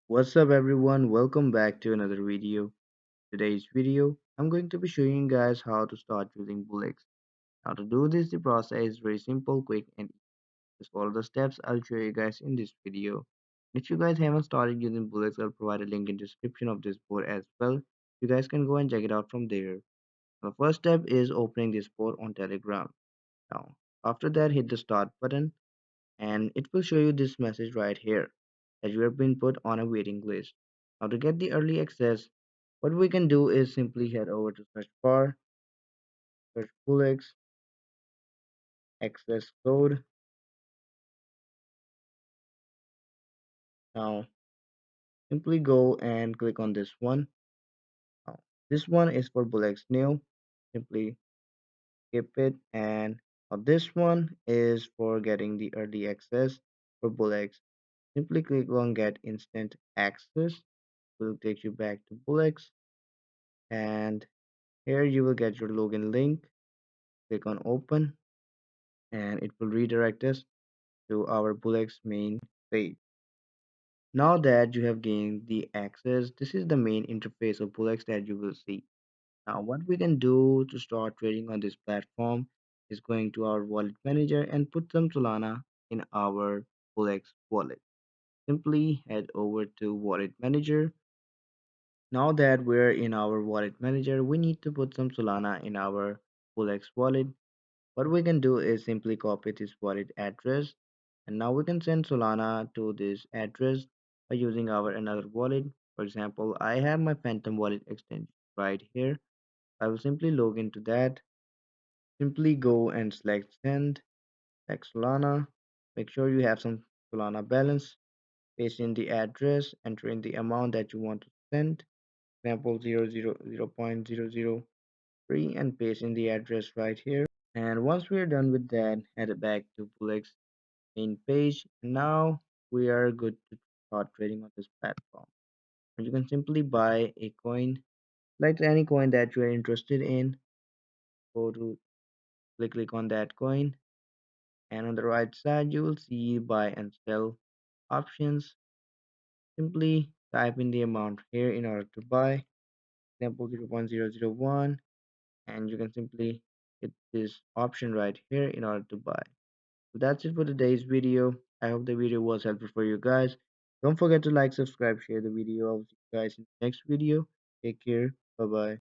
What's up everyone, welcome back to another video. Today's video, I'm going to be showing you guys how to start using Bullx. Now to do this, the process is very simple, quick and easy. Just follow the steps I'll show you guys in this video. If you guys haven't started using Bullx, I'll provide a link in the description of this board as well. You guys can go and check it out from there. The first step is opening this board on Telegram. Now after that, hit the start button and it will show you this message right here that you have been put on a waiting list. Now to get the early access, what we can do is simply head over to search bar, search Bullx, access code. Now simply go and click on this one. Now this one is for Bullx new. Simply skip it, and now this one is for getting the early access for Bullx. Simply click on get instant access. It will take you back to Bullx, and here you will get your login link. Click on open and it will redirect us to our Bullx main page. Now that you have gained the access, this is the main interface of Bullx that you will see. Now what we can do to start trading on this platform is going to our wallet manager and put some Solana in our Bullx wallet. Simply head over to wallet manager. Now that we're in our wallet manager, we need to put some Solana in our Bullx wallet. What we can do is simply copy this wallet address, and now we can send Solana to this address by using our another wallet. For example, I have my Phantom wallet extension right here. I will simply log into that. Simply go and select send, select Solana. Make sure you have some Solana balance. Paste in the address, enter in the amount that you want to send. Example 0.003, and paste in the address right here. And once we are done with that, head back to Bullx main page. Now we are good to start trading on this platform. And you can simply buy a coin, like any coin that you are interested in. Go to click on that coin, and on the right side you will see buy and sell options. Simply type in the amount here in order to buy. Example 0.001, and you can simply hit this option right here in order to buy. So that's it for today's video. I hope the video was helpful for you guys. Don't forget to like, subscribe, share the video. I'll see you guys in the next video. Take care. Bye bye.